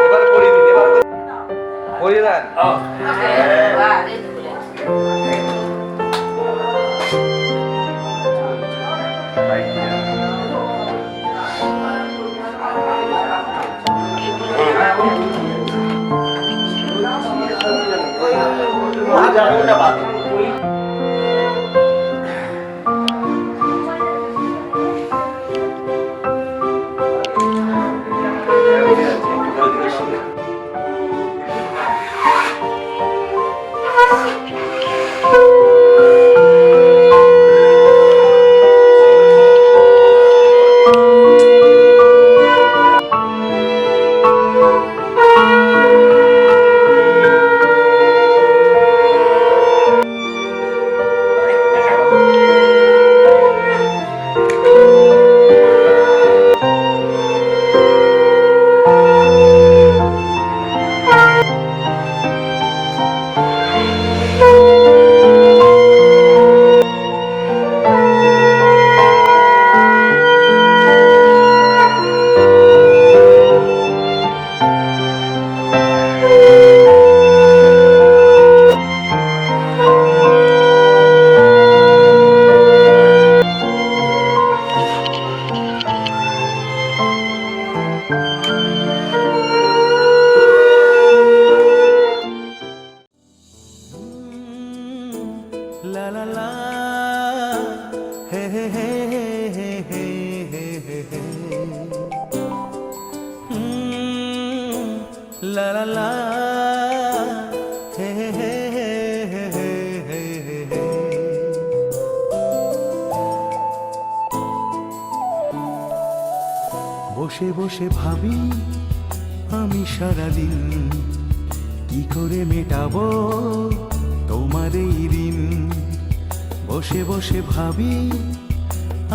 এবার পড়িয়ে দিন, এবার পড়িয়ে দেন। La la la, hey hey hey hey hey hey hey hey. La la la, hey hey hey hey hey hey hey. বসে বসে ভাবি আমি সারাদিন কি করে মেটাবো তোমার এই ঋণ। বসে বসে ভাবি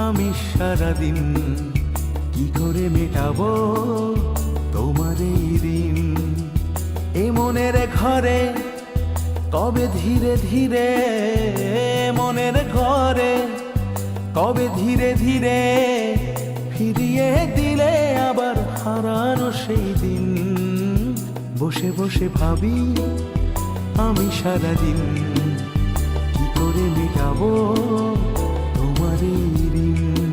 আমি সারাদিন কি করে মেটাবো তোমার এই ঋণ। এ মনের ঘরে কবে ধীরে ধীরে, মনের ঘরে কবে ধীরে ধীরে ফিরিয়ে দিলে আবার হারানো সেই দিন। বসে বসে ভাবি আমি সারাদিন কি করে মেটাবো তোমার এই ঋণ।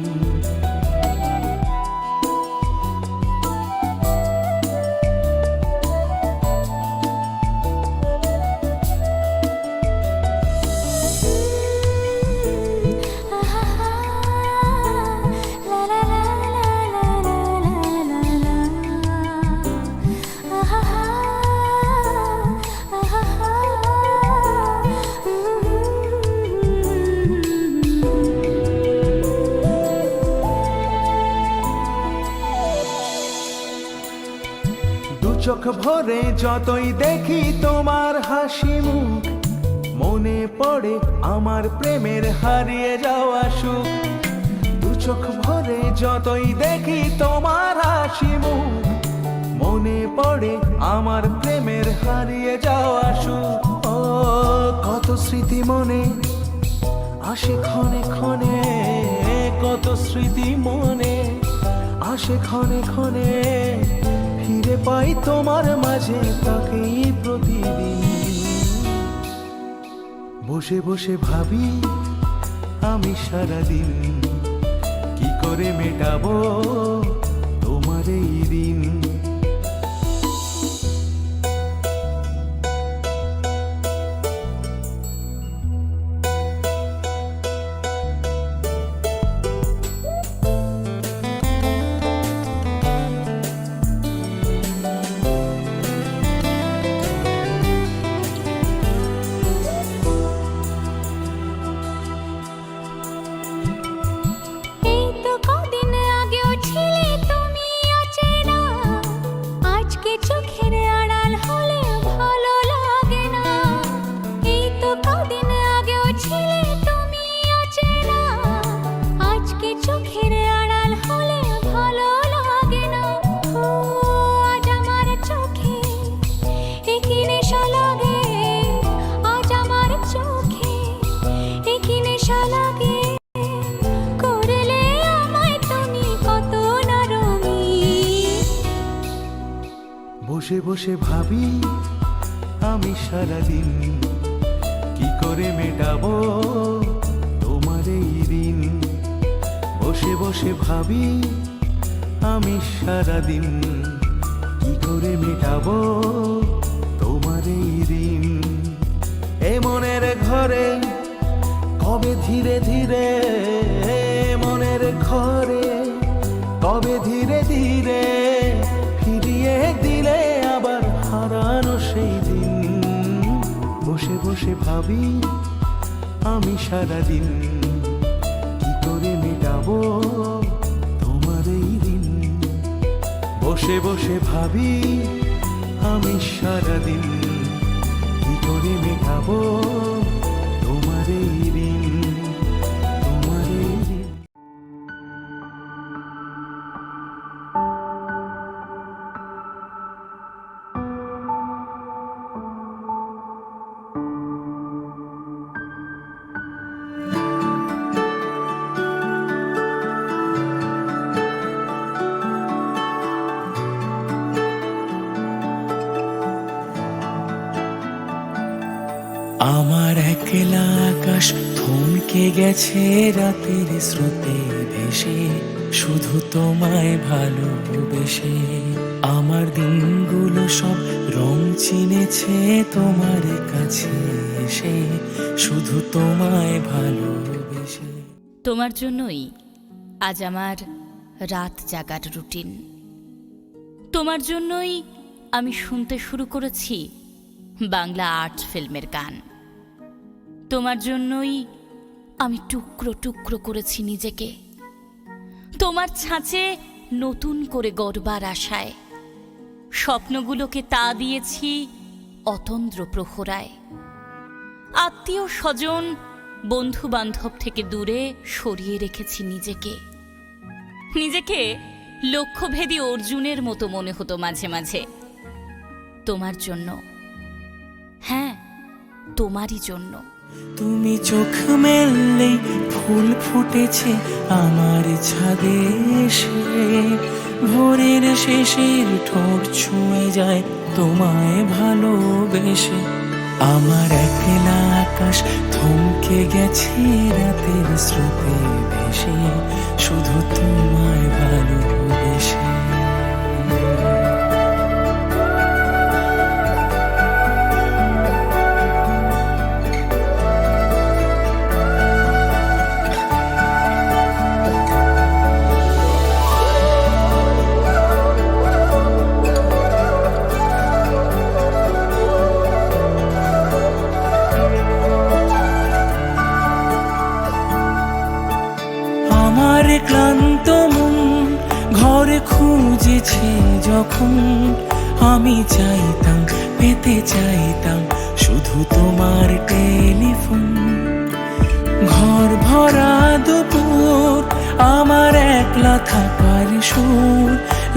চোখ ভরে যতই দেখি তোমার হাসি মুখ, মনে পড়ে আমার প্রেমের হারিয়ে যাওয়া সুখ। দু চোখ ভরে যতই দেখি তোমার হাসি মুখ, মনে পড়ে আমার প্রেমের হারিয়ে যাওয়া সুখ। ও কত স্মৃতি মনে আসে ক্ষণে ক্ষণে, কত স্মৃতি মনে আসে ক্ষণে ক্ষণে, ফিরে পাই তোমার মাঝে তাকেই প্রতিদিন। বসে বসে ভাবি আমি সারাদিন কি করে মেটাবো তোমার এই ঋণ। বসে ভাবি আমি সারাদিন কি করে মেটাবো তোমার এই দিন। বসে বসে ভাবি আমি সারাদিন কি করে মেটাবো তোমার এই দিন। এ মনের ঘরে কবে ধীরে ধীরে, মনের ঘরে কবে ধীরে ধীরে ফিরিয়ে দিলে আবার হারানো সেই দিন। বসে বসে ভাবি আমি সারাদিন কি করে মেটাবো তোমার এই দিন। বসে বসে ভাবি আমি সারাদিন কি করে মেটাবো তোমার এই দিন, তোমার এই দিন। আমার একলা আকাশ থমকে গেছে রাতের স্রোতে ভেসে, শুধু তোমায় ভালোবেসে। আমার দিনগুলো সব রং চিনেছে তোমার কাছে এসে, শুধু তোমায় ভালোবেসে। তোমার জন্যই আজ আমার রাত জাগার রুটিন। তোমার জন্যই আমি শুনতে শুরু করেছি বাংলা আর্ট ফিল্মের গান। তোমার জন্যই আমি টুকরো টুকরো করেছি নিজেকে, তোমার ছাঁচে নতুন করে গড়বার আশায়। স্বপ্নগুলোকে তা দিয়েছি অতন্দ্র প্রহরায়। আত্মীয় স্বজন বন্ধু বান্ধব থেকে দূরে সরিয়ে রেখেছি নিজেকে। নিজেকে লক্ষ্যভেদী অর্জুনের মতো মনে হতো মাঝে মাঝে। তোমার জন্য, হ্যাঁ তোমারই জন্য। তুমি চোখ মেললেই ফুল ফুটেছে আমার ছাদে এসে, ভোরের শেষের ঠোঁট ছুঁয়ে যায় তোমায় ভালোবেসে। আমার একলা আকাশ থমকে গেছে রাতের স্রোতে ভেসে, শুধু তোমায় ভালোবেসে। আমার ক্লান্ত মন ঘরে খুঁজেছে যখন, আমি চাইতাম পেতে চাইতাম শুধু তোমার টেলিফোন। ঘর ভরা দুপুর আমার একলা থাকার সুর,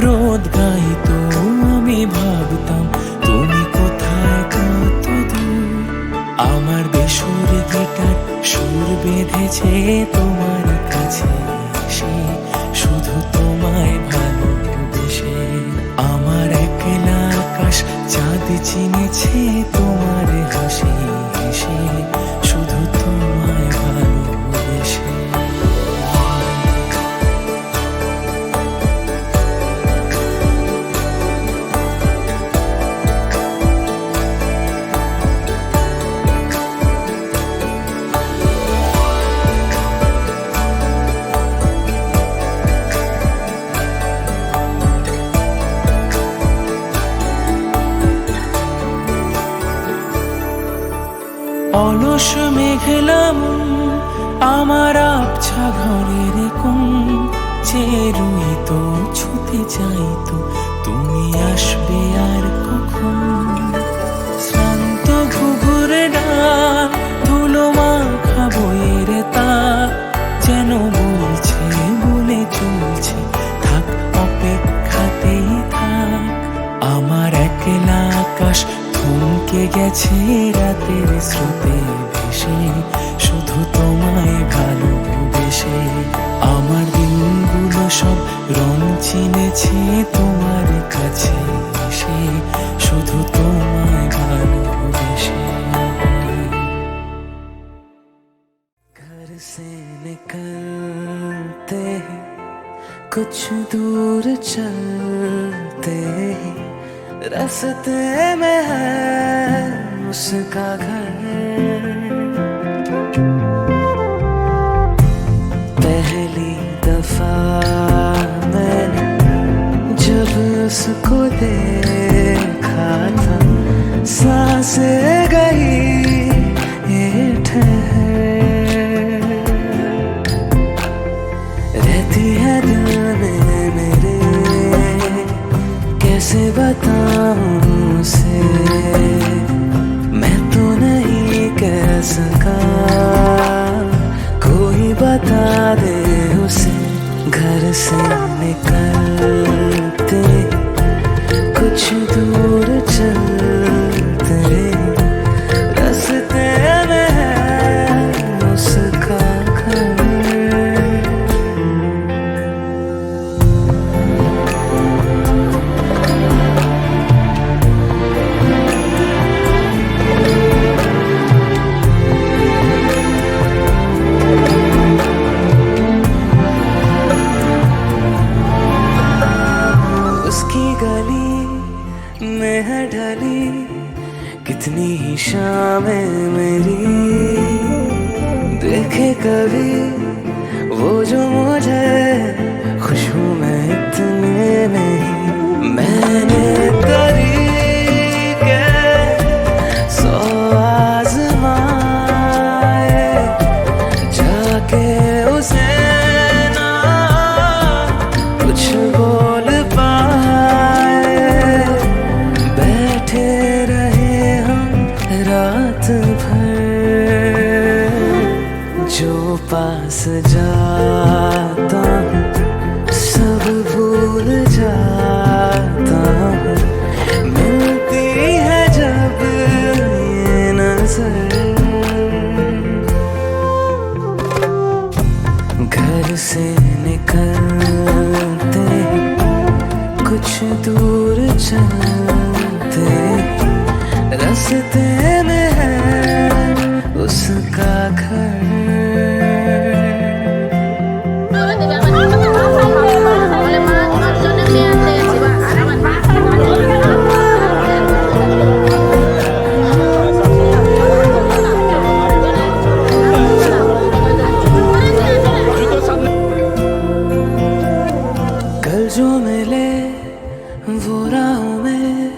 রোদ গাইতো আমি ভাবতাম তুমি কোথায় কত দূর। আমার বেসুর গিটার সুর বেঁধেছে তোমার কাছে এসে, শুধু তোমায় ভালোবেসে। আমার একলা আকাশ চাঁদ চিনেছে তোমার হাসি হেসে, শুধু তোমায় ভালোবেসে। অলস মেঘলাম আমার আবছা ঘরের কোণ, চেয়ে রইতো ছুতে চাইতো তুমি আসবে আর কখন। শ্রান্ত ঘুঘুরে ডাক ধুলো মাখা বইয়ের তাক, যেন বলছে বলে চলছে থাক অপেক্ষাতেই থাক। আমার একলা আকাশ থমকে গেছে রাতের স্রোতে ভেসে, শুধু তোমায় ভালোবেসে। আমার দিনগুলো সব রং চিনেছে তোমার কাছে এসে, শুধু कुछ दूर चलते ही रास्ते में है उसका घर। पहली दफा मैंने जब उसको देखा था, सांसें गई ये ठहर, रहती है दिल में मेरे, कैसे बताऊं उसे, मैं तो नहीं कह सका, कोई बता दे उसे। घर से निकलते कुछ दूर चलते रास्ते में है उसका घर। उसकी गली में है ढली कितनी ही शामें मेरी, देखे कभी वो जो मुझे खुशबू में इतने नहीं। मैंने तरीके 100 आज़माए जाके उसे ना कुछ बोल पाए, बैठे रहे हम रात भर, जो पास जाता हूँ सब भूल जाता हूँ, मिलती है जब ये नजर। घर से निकलते कुछ दूर चलते रास्ते में है उसका घर। कल जो मिले वो राहों में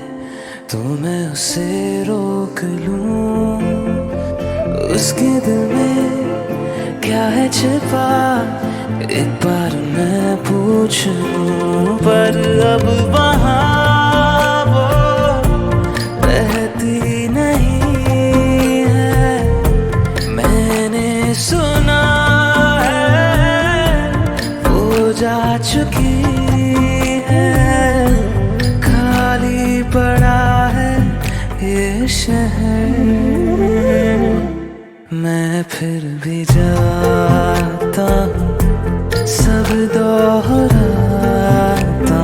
तो मैं उसे रोक लूं, उसके दिल में क्या है छिपा एक बार मैं पूछ लूं। पर अब वहाँ वो रहती नहीं है, मैंने सुना है वो जा चुकी है, खाली पड़ा है ये शहर। मैं फिर भी जाता हूँ सब दोहराता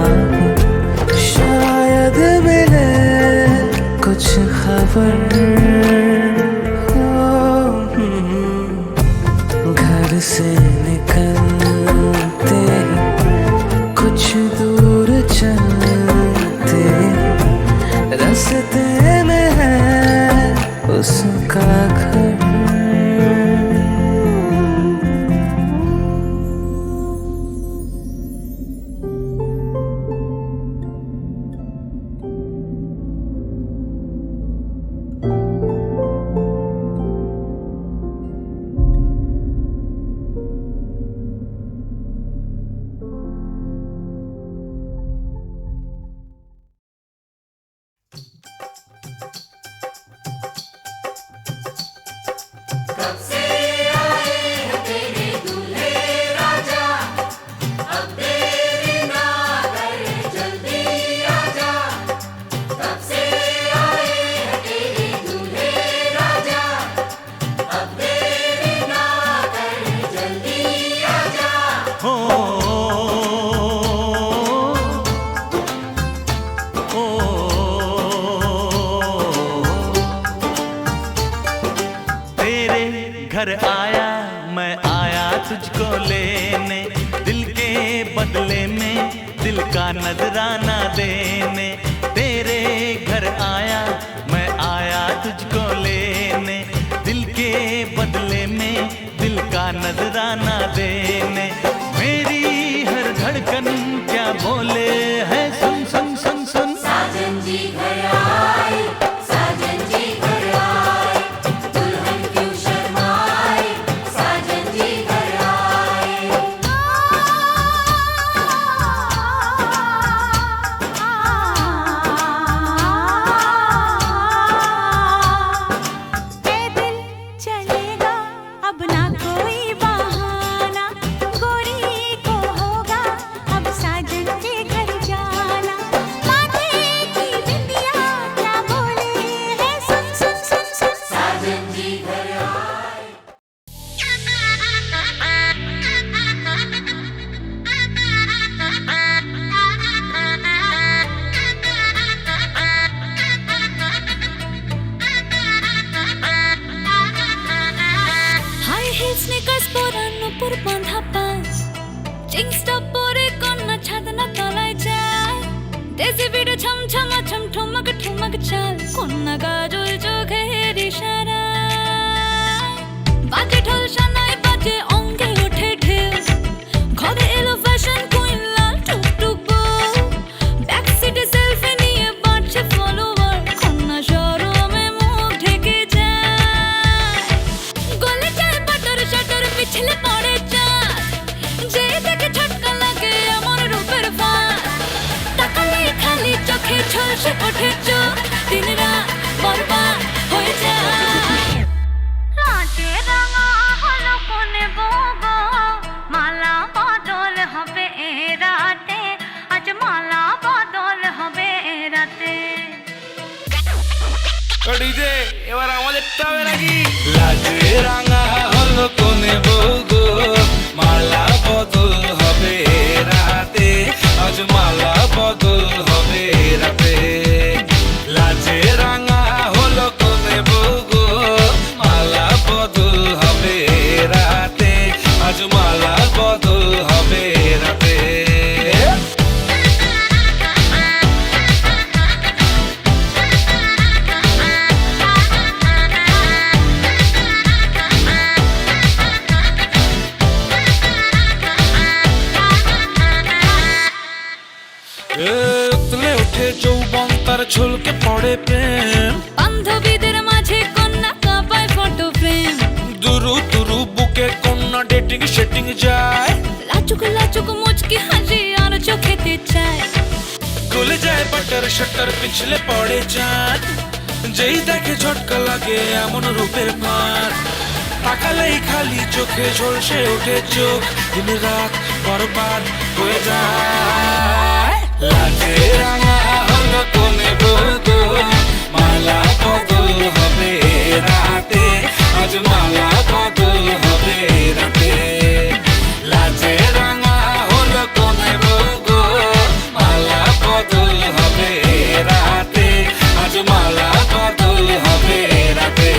हूँ, शायद मिले कुछ खबर। घर से निकलते कुछ दूर चलते रास्ते में है उसका घर। घर आया मैं आया तुझको लेने, दिल के बदले में दिल का नजराना देने। तेरे घर आया मैं आया तुझको लेने, दिल के बदले में दिल का नजराना देने। मेरी हर धड़कन क्या बोले है सुन सुन सुन सुन। साजन जी घर आए, साजन जी घर आए, दुल्हन क्यों शर्माए, साजन जी घर आए। ए दिल चलेगा अब ना कोई बहाना, गोरी को होगा अब साजन के घर जाना। माथे की बिंदिया क्या बोले है सुन सुन सुन सुन। साजन जी घर आए। হাই হিল স্নিকার্স পরানো পুর বাঁধা পাঁচ, জিন্সটা পরে কন্যা ছাদনা তলায় যায়। দেশি বিড়ে ছমছমা ছম ঠুমক ঠুমক চাল, কন্যা গাজল চোখের ইশারায়। বাজে ঢোল সানাই বাজে অঙ্গে ওঠে ঢেউ, ঘরে এলো ফ্যাশন কুইন লাল টুকটুক বউ। ব্যাক সিটে সেলফি নিয়ে বাড়ছে ফলোয়ার, কন্যা শরমে মুখ ঢেকে যায়। গলে যায় বাটার শাটার পিছলে পড়ে চাঁদ, যে দেখে ঝটকা লাগে আমার রূপের ফাঁদ। তাকালে খালি চোখে ঝলসে ওঠে চোখ, দিন রাত বরবাদ হয়ে যায়। রাতে রাঙা হলো কোনে বগো, মালা বদল হবে এ রাতে, আজ মালা বদল হবে এ রাতে। ডিজে এবার আমাদেরটা হবে নাকি? লাজে রাঙা হলো কোনে বউ গো, মালা বদল হবে রাতে, আজ মালা বদল হবে রাতে। লাজে রাঙা হলো কোনে বউ গো, মালা বদল হবে রাতে, আজ মালা বদল হবে রাতে। উতলে ওঠে যৌবন তার ঝুলকে পড়ে প্রেম, বান্ধবীদের মাঝে কন্যা কাঁপায় ফটো ফ্রেম। দুরু দুরু বুকে কন্যা ডেটিং সেটিং যায়। লাচুক লাচুক মুচকি হাসি আর চোখেতে চায়। গলে যায় বাটার শাটার পিছলে পড়ে চাঁদ, যেই দেখে ঝটকা লাগে এমন রূপের মার। তাকালেই খালি চোখে ঝলসে ওঠে চোখ, দিন রাত বরবাদ হয়ে যায়। লাজে রাঙা হলো কোনে বউ গো, মালা বদল হবে রাতে, আজ মালা বদল হবে রাতে। লাজে রাঙা হলো কোনে বউ গো, মালা বদল হবে রাতে, আজ মালা বদল হবে রাতে।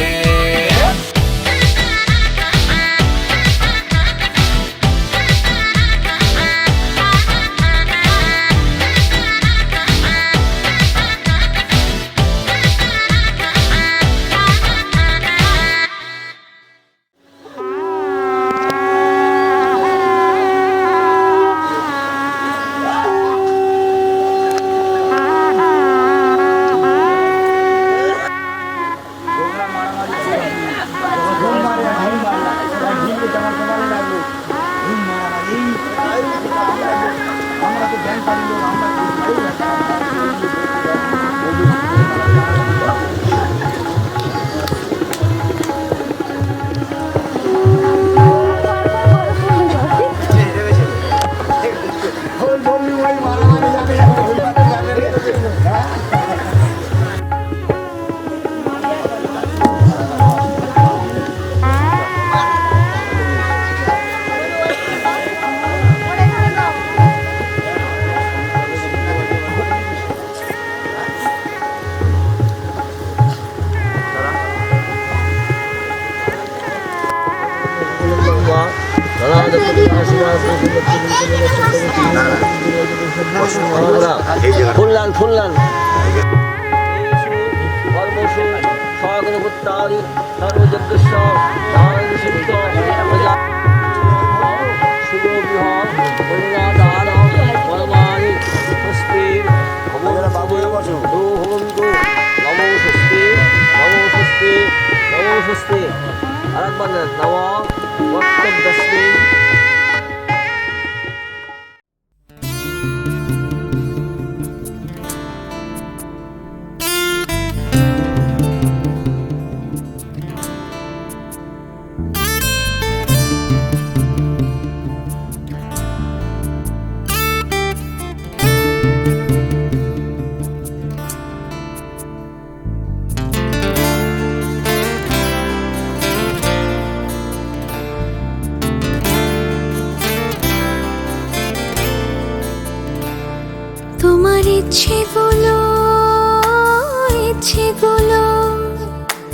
ফুললান ফুললান ধর্মসু সহগণ পুত্রাদি সর্বযজ্ঞস্য আনন্দসিদ্ধ শুভবিহ পূর্ণাদান পরমাণি স্বস্তি ভবন্তু নমো স্বস্তি নমো স্বস্তি নমো স্বস্তি আরেকবার নম বক্তব্যস্মি তোমার ইচ্ছেগুলো ইচ্ছেগুলো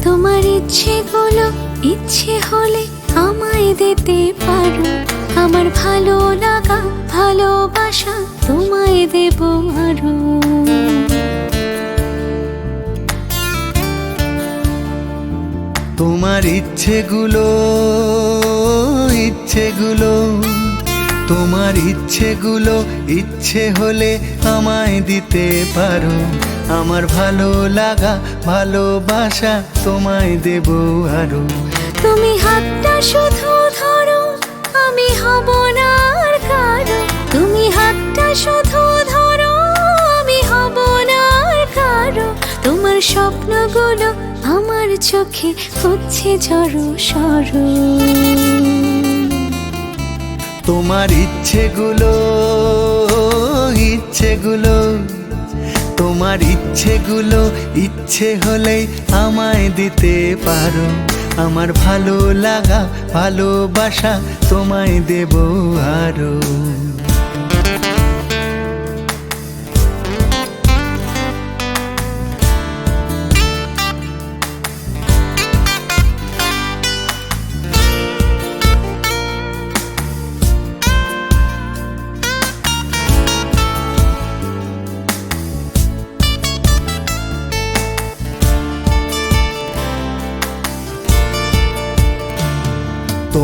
তোমার ইচ্ছেগুলো ইচ্ছে হলে আমায় দিতে পারো আমার ভালো লাগা ভালোবাসা তোমায় দেব আরো তোমার ইচ্ছেগুলো ইচ্ছেগুলো তোমার ইচ্ছেগুলো ইচ্ছে হলে আমায় দিতে পারো আমার ভালো লাগা ভালোবাসা তোমায় দেব আরো তুমি হাতটা শুধু ধরো আমি হব না আর কারো তুমি হাতটা শুধু ধরো আমি হব না আর কারো তোমার স্বপ্নগুলো আমার চোখে হচ্ছে জড়ো সরো তোমার ইচ্ছেগুলো ইচ্ছেগুলো তোমার ইচ্ছেগুলো ইচ্ছে হলেই আমায় দিতে পারো আমার ভালো লাগা ভালোবাসা তোমায় দেব আরো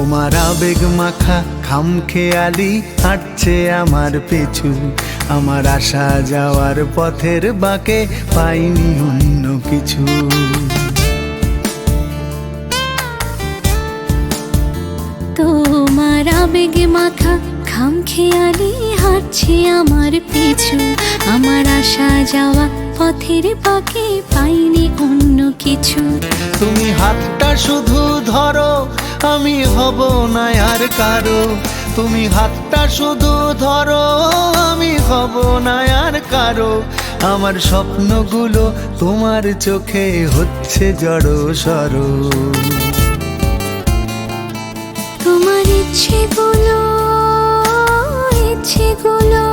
তোমার আবেগ মাখা খামখেয়ালি হাঁটছে আমার পিছু আমার আসা যাওয়ার পথের বাঁকে পাইনি অন্য কিছু তোমার আবেগে মাখা খামখেয়ালি হাঁটছে আমার পিছু আমার আসা যাওয়া পথের বাঁকে পাইনি অন্য কিছু তুমি হাতটা শুধু ধরো আমি হব না আর কারো তুমি হাতটা শুধু ধরো আমি হব না আর কারো আমার স্বপ্নগুলো তোমার চোখে হচ্ছে জড়ো সরো তোমার ইচ্ছেগুলো ইচ্ছেগুলো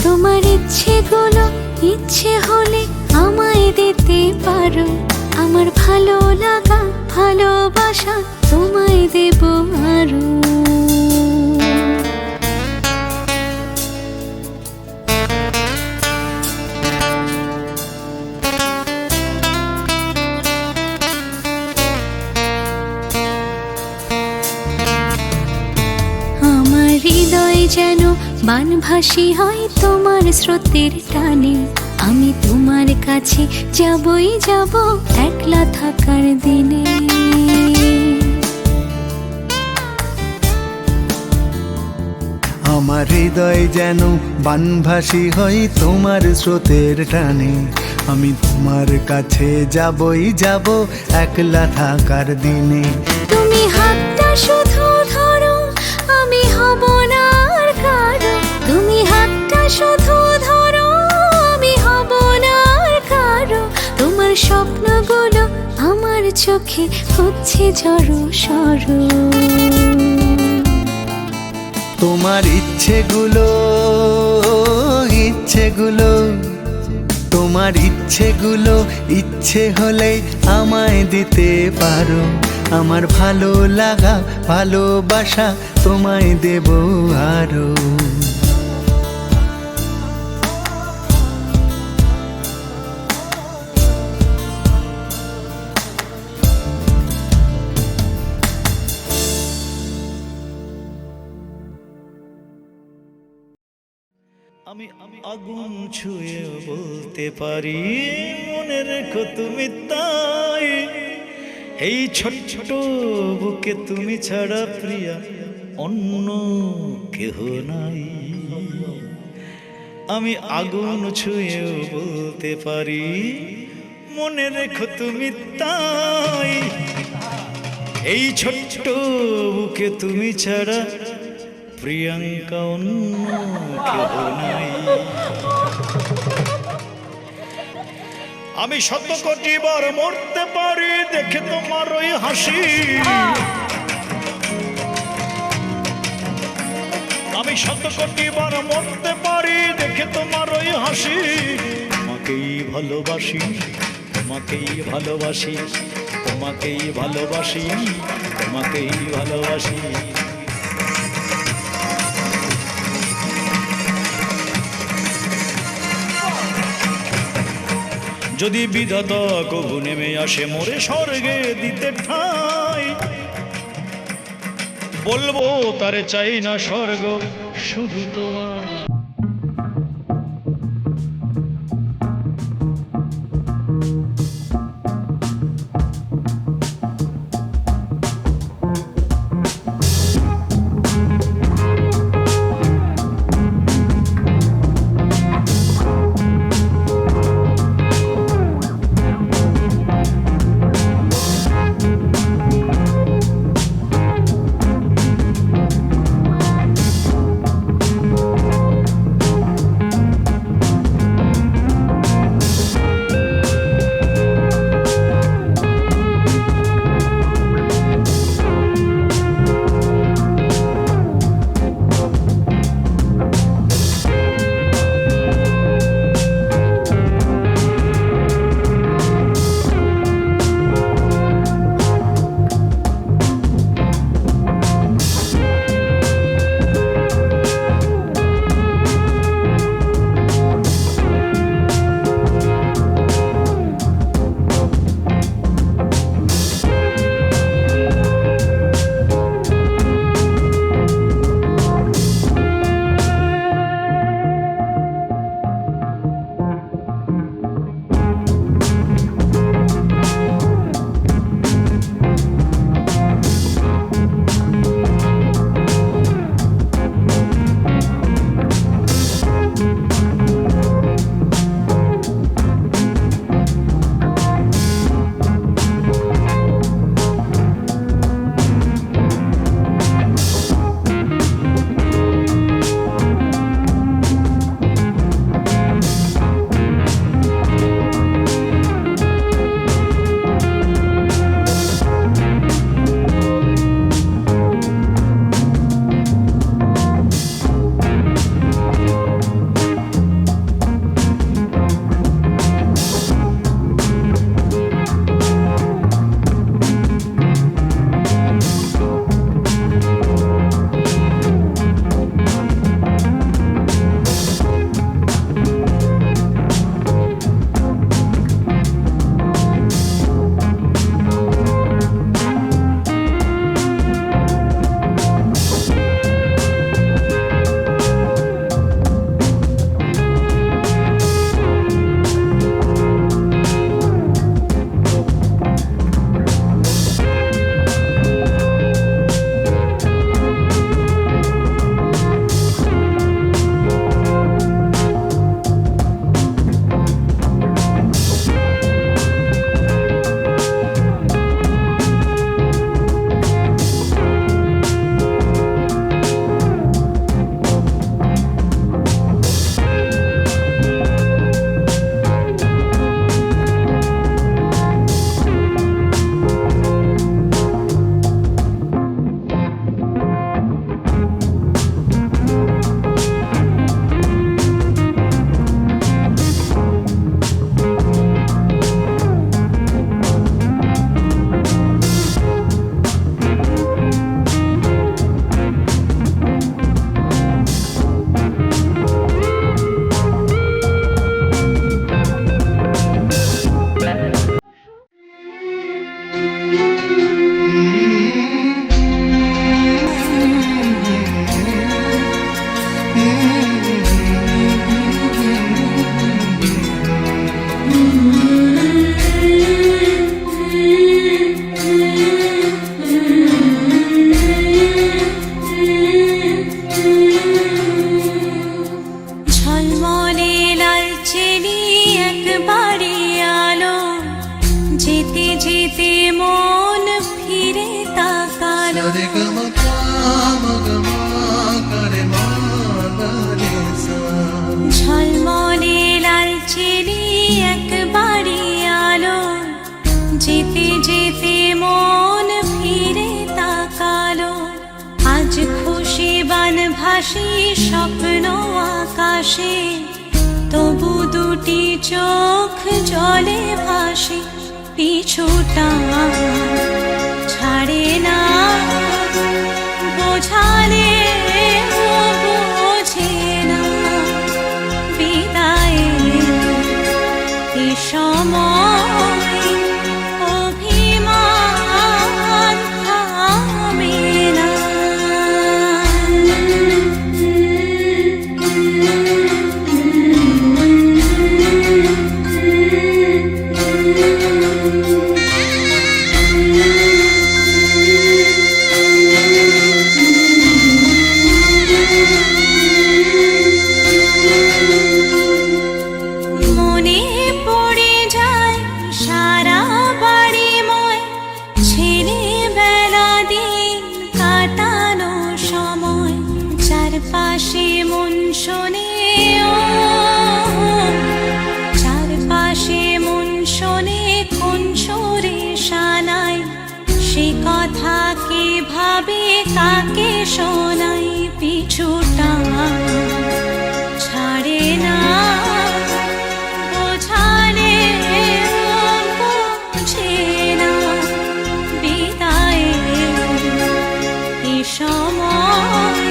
তোমার ইচ্ছেগুলো ইচ্ছে হলে আমায় দিতে পারো আমার ভালো লাগা ভালোবাসা তোমায় দেব আরো আমার হৃদয় যেন বানভাসী হয় তোমার স্রোতের টানে আমি তোমার কাছে যাবই যাব একলা থাকার দিনে আমার হৃদয় যেন বানভাসী হয় তোমার স্রোতের টানে আমি তোমার কাছে যাবই যাব একলা থাকার দিনে তুমি হাতটা শুধু ধরো আমি হব না আর কারো তুমি হাতটা শুধু ধরো আমি হব না আর কারো তোমার স্বপ্নগুলো আমার চোখে হচ্ছে জড়ো সরো তোমার ইচ্ছেগুলো ইচ্ছেগুলো তোমার ইচ্ছেগুলো ইচ্ছে হলে আমায় দিতে পারো আমার ভালো লাগা ভালোবাসা তোমায় দেব আরো। আমি আগুন ছুঁয়ে বলতে পারি মনে রেখো তুমি তাই, এই ছোট বুকে তুমি ছাড়া প্রিয়া অন্য কেহ নাই। আমি আগুন ছুঁয়ে বলতে পারি মনে রেখো তুমি তাই, এই ছোট বুকে তুমি ছাড়া প্রিয়াঙ্কা অন্য কেহ নাই। আমি 100 কোটি বার মরতে পারি দেখে তোমার ওই হাসি, আমি 100 কোটি বার মরতে পারি দেখে তোমার ওই হাসি। তোমাকেই ভালোবাসি, তোমাকেই ভালোবাসি, তোমাকেই ভালোবাসি, তোমাকেই ভালোবাসি। যদি বিধাতা কবু নেমে আসে মোরে স্বর্গে দিতে ঠাঁই, বলবো তারে চাই না স্বর্গ শুধু তোমার। পাশে, তবু দুটি চোখ জলে ভাসে, পিছুটা ছাড়ে না, বোঝালে বোঝে না, বিদায়ের এ সময় অভিমান থামে না। মনে পড়ে যায় সারা বাড়িময় ছেলেবেলা দিন কাটানো সময়, চারপাশে মন শোনে ও, চারপাশে মন শোনে কোন সুরে শানায়, সে কথা কে ভাবে কাকে শোনাই, পিছুটা ছাড়ে না, বোঝালে বোঝে না, বিদায়ের এ সময়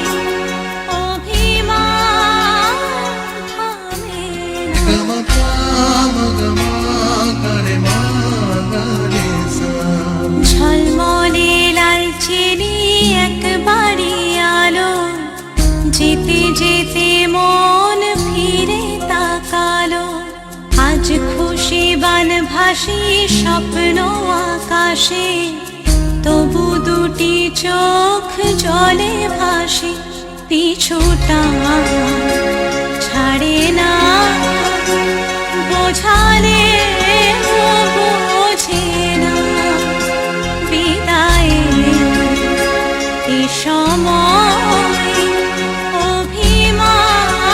অভিমান থামে না। ঝলমলে লালচেনি একবারই আলো, যেতে যেতে মন ফিরে তাকালো, আজ খুশি বান ভাসি স্বপ্ন আকাশে, তবু দুটি চোখ জলে ভাসে, পিছুটা ছাড়ে না, বোঝালে বোঝে না, বিদায়ের এ সময় অভিমান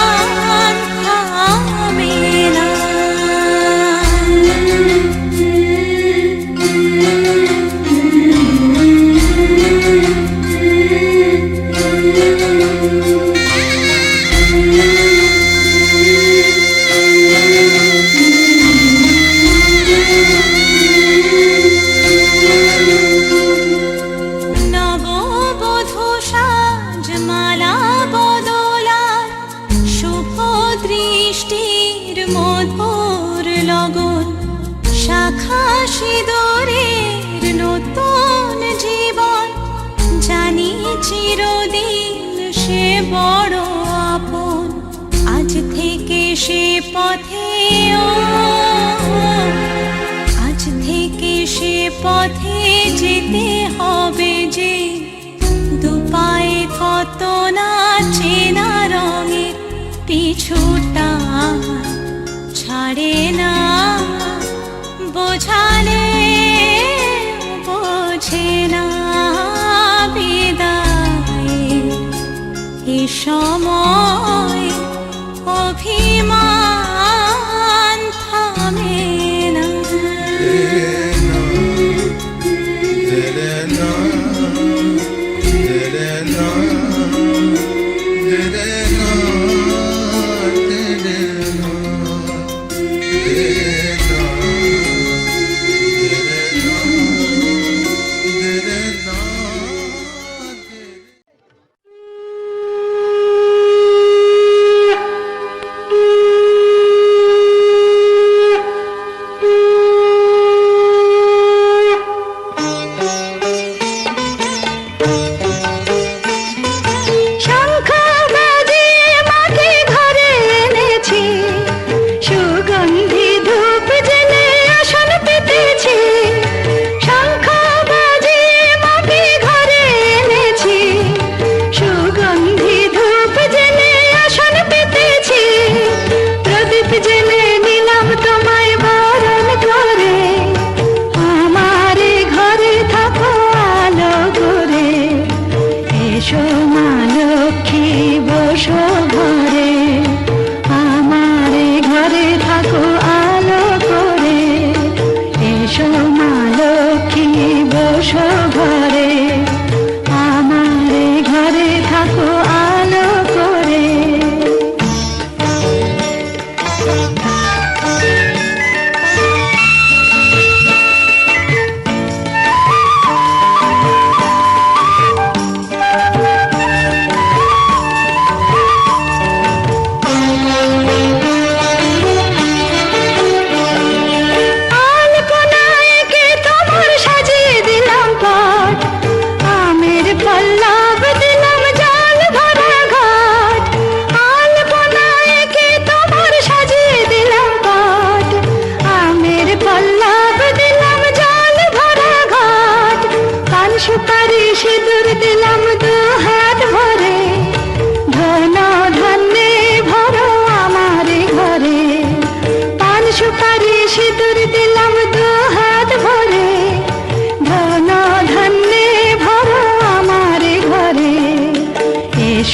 থামে না। নববধূ সাজমালা বদলার, শুভ দৃষ্টির মধুর লগন, শাখা সিঁদুরের নতুন জীবন, জানি চিরদিন সে বড় আপন, আজ থেকে সে পথে ও, আজ থেকে সে পথে যেতে হবে যে, দুপায়ে কত না চেনা রঙের, পিছুটা ছাড়ে না, বোঝালে বোঝে না, বিদায়ের এ সময় অভিমান থামে না।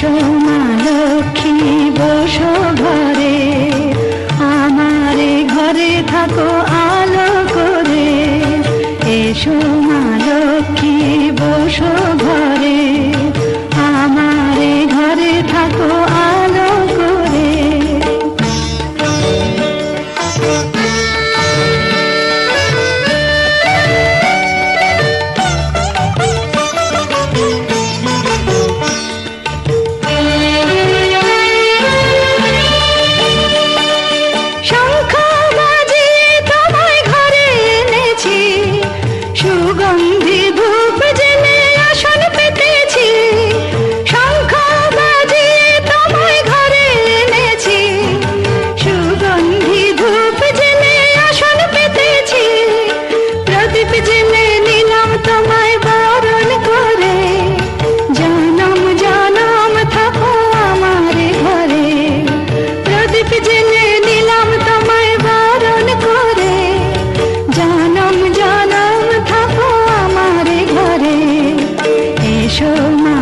এসো মা লক্ষ্মী বসো ঘরে, আমারে ঘরে থাকো আলো করে। এসো মা লক্ষ্মী বসো ঘরে, আমারে ঘরে থাকো আলো করে। শঙ্খ বাজিয়ে তোমায় ঘরে এনেছি, সুগন্ধি ধূপ জেলে আসন পেতেছি। শঙ্খ বাজিয়ে তোমায় ঘরে এনেছি, সুগন্ধি ধূপ জেলে আসন পেতেছি। প্রদীপ জেলে নিলাম তোমায় বরণ করে, জনম জনম থাকো আমার ঘরে। প্রদীপ জেলে নিলাম তোমায় বরণ করে, জনম জনম থাকো আমার ঘরে। এসো মা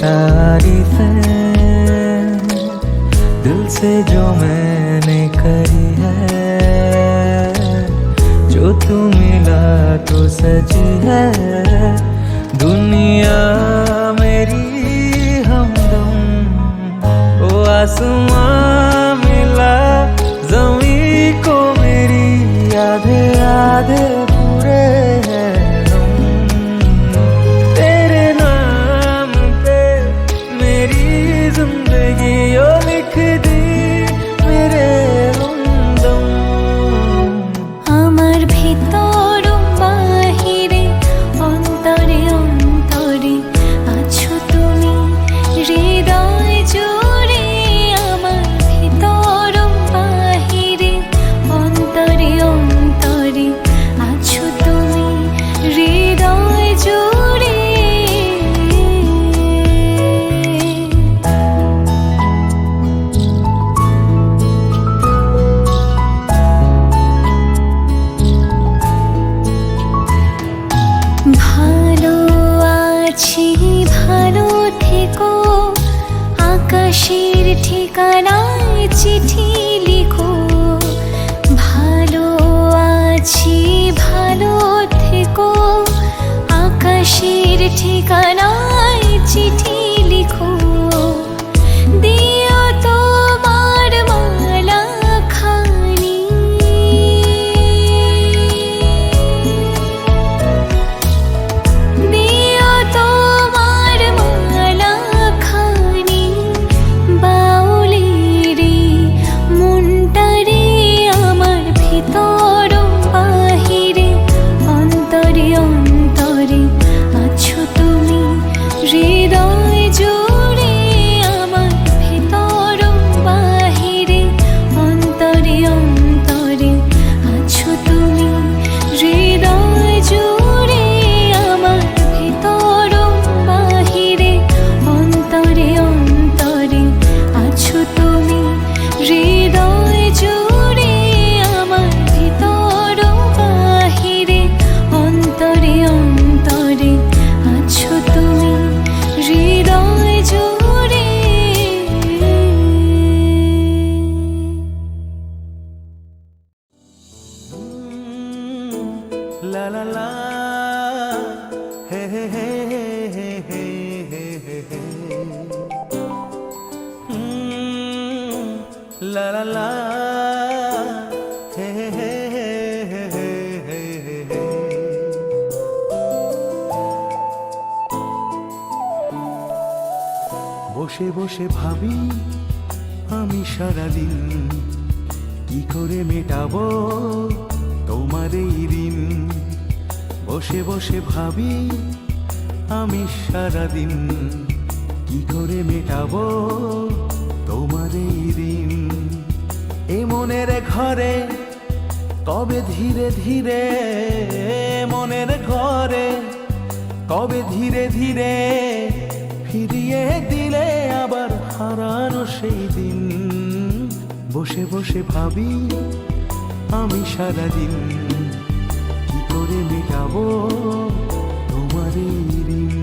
तारीफें दिल से जो मैंने करी है, जो तू मिला तो सजी है दुनिया मेरी हमदम। ओ आसमां मिला ज़मीं को मेरी, आधे आधे पूरे हैं हम। तेरे नाम पे मेरी जिंदगी ओ लिख दी मेरे हमदम। আমার ভিতর বাহিরে অন্তরে অন্তরে আছো তুমি হৃদয় জুড়ে। আমার ভিতর বাহিরে অন্তরে অন্তরে আছো তুমি হৃদয় জুড়ে। ভালো আছি ভালো থেকো, আকাশের ঠিকানায় চিঠি লিখো। ভালো আছি ভালো থেকো, আকাশের ঠিকানায় চিঠি লিখো। দিও তোমার মালা খানি, দিও তোমার মালা খানি। বাউলেরি মনটারে আমার ভিতর বাহিরে অন্তরে অন্তরে আছো তুমি হৃদয় জুড়ে। আমার ভিতর বাহিরে অন্তরে অন্তরে আছো তুমি হৃদয় জুড়ে। আমার ভিতর বাহিরে অন্তরে অন্তরে আছো তুমি হৃদয় জুড়ে। আমার ভিতর বাহিরে অন্তরে অন্তরে আছো তুমি হৃদয় জুড়ে। লা লা লা হে হে হে হে হে হে হে হে। লা লা লা হে হে হে হে হে হে হে হে। বসে বসে ভাবি আমি সারাদিন কি করে মেটাবো তোমার এই ঋণ। বসে বসে ভাবি আমি সারাদিন কি করে মেটাবো তোমার এই ঋণ। এ মনের ঘরে কবে ধীরে ধীরে, মনের ঘরে কবে ধীরে ধীরে ফিরিয়ে দিলে আবার হারানো সেই দিন। বসে বসে ভাবি আমি সারাদিন কি করে মেটাবো তোমার এই ঋণ।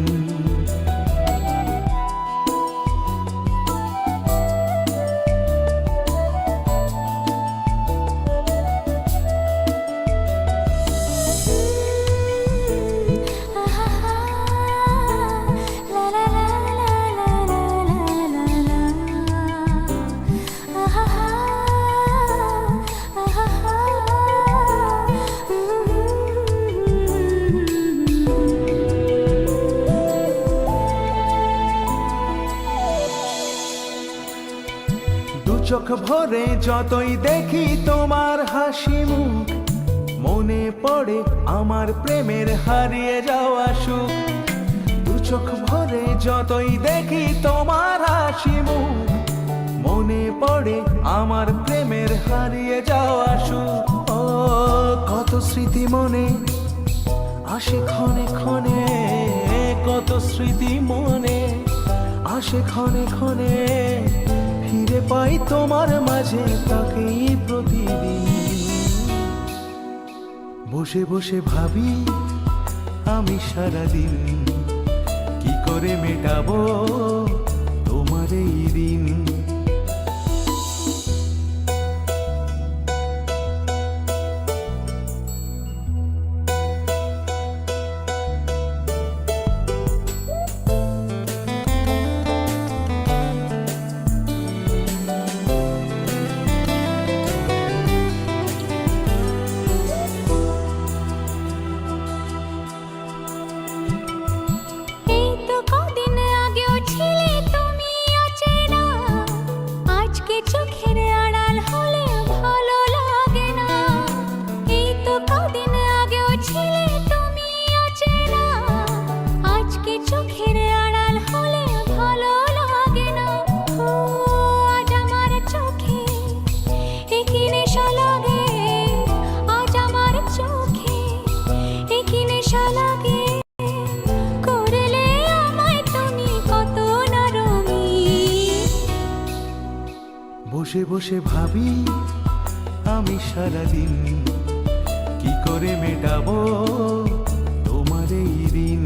চোখ ভরে যতই দেখি তোমার হাসি মুখ, মনে পড়ে আমার প্রেমের হারিয়ে যাওয়া সুখ। দু চোখ ভরে যতই দেখি তোমার হাসি মুখ, মনে পড়ে আমার প্রেমের হারিয়ে যাওয়া সুখ। ও কত স্মৃতি মনে আসে ক্ষণে ক্ষণে, কত স্মৃতি মনে আসে ক্ষণে ক্ষণে। ফিরে পাই তোমার মাঝে তাকেই প্রতিদিন। বসে বসে ভাবি আমি সারাদিন কি করে মেটাবো তোমার এই ঋণ। এই তো কদিন আগেও ছিলে তুমি অচেনা, আজকে চোখের আড়াল হলে ভালো লাগে না। এই তো কদিন আগেও ছিলে তুমি অচেনা, আজকে চোখের আড়াল হলে ভালো লাগে না। ও আজ আমার চোখে একই নেশা লাগে, আজ আমার চোখে একই নেশা লাগে। করলে আমায় তুমি কত না রঙিন। বসে বসে ভাবি আমি সারাদিন কি করে মেটাবো তোমার এই ঋণ।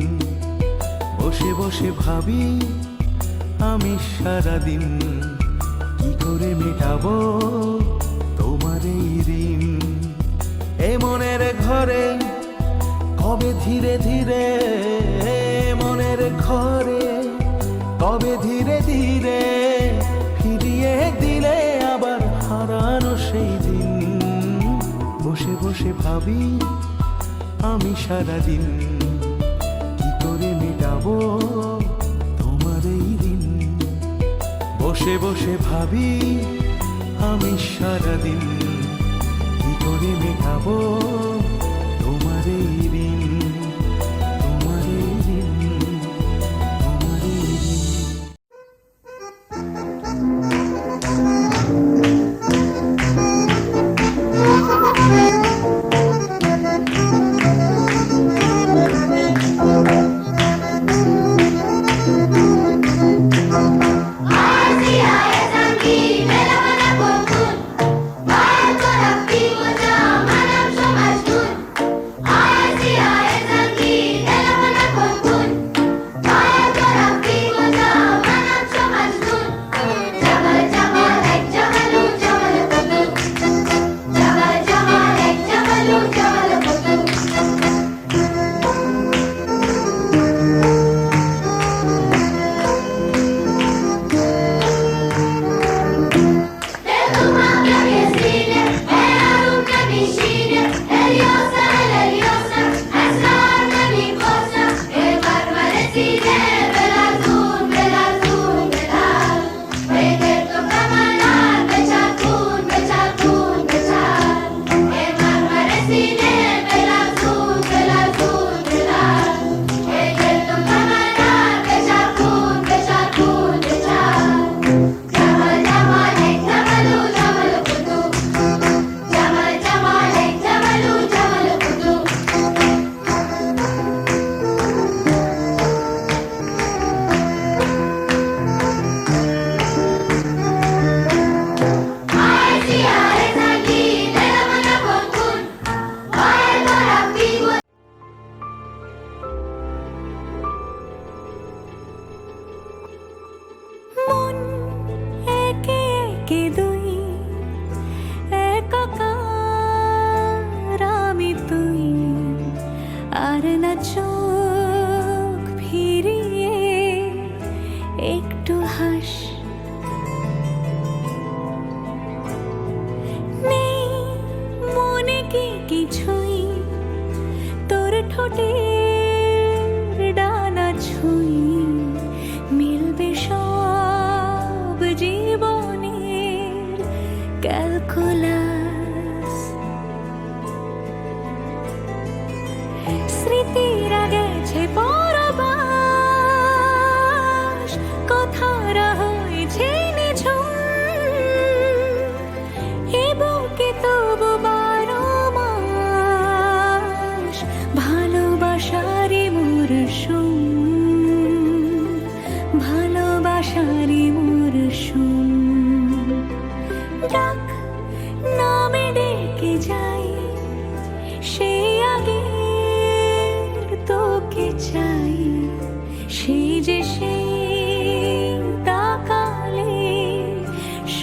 বসে বসে ভাবি আমি সারাদিন কি করে মেটাবো তোমার এই ঋণ। এ মনের ঘরে কবে ধীরে ধীরে, মনের ঘরে কবে ধীরে ধীরে ফিরিয়ে দিলে আবার হারানো সেই দিন। বসে বসে ভাবি আমি সারাদিন কি করে মেটাবো তোমার এই ঋণ। বসে বসে ভাবি আমি সারাদিন কি করে মেটাবো তোমার এই ঋণ, তোমার এই ঋণ, তোমার এই ঋণ। Así es aquí, me la van a poner. Vaya con la pico, ya, manam, so much good. Así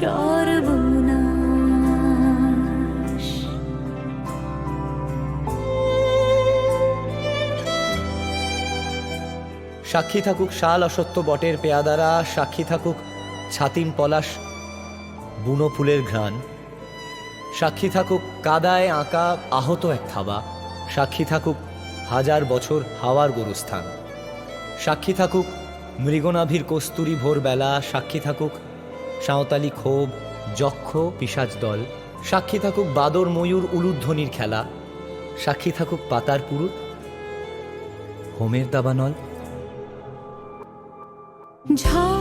সর্বনাশ। সাক্ষী থাকুক শাল অসত্য বটের পেয়াদারা, সাক্ষী থাকুক ছাতিম পলাশ বুনো ফুলের ঘ্রাণ, সাক্ষী থাকুক কাদায় আঁকা আহত এক থাবা, সাক্ষী থাকুক হাজার বছর হাওয়ার গোরস্থান, সাক্ষী থাকুক মৃগনাভির কস্তুরী ভোরবেলা, সাক্ষী থাকুক সাঁওতালি ক্ষোভ যক্ষ পিশাচ দল, সাক্ষী থাকুক বাদর ময়ূর উলুধ্বনির খেলা, সাক্ষী থাকুক পাতার পুরুত হোমের দাবানল। ঝড়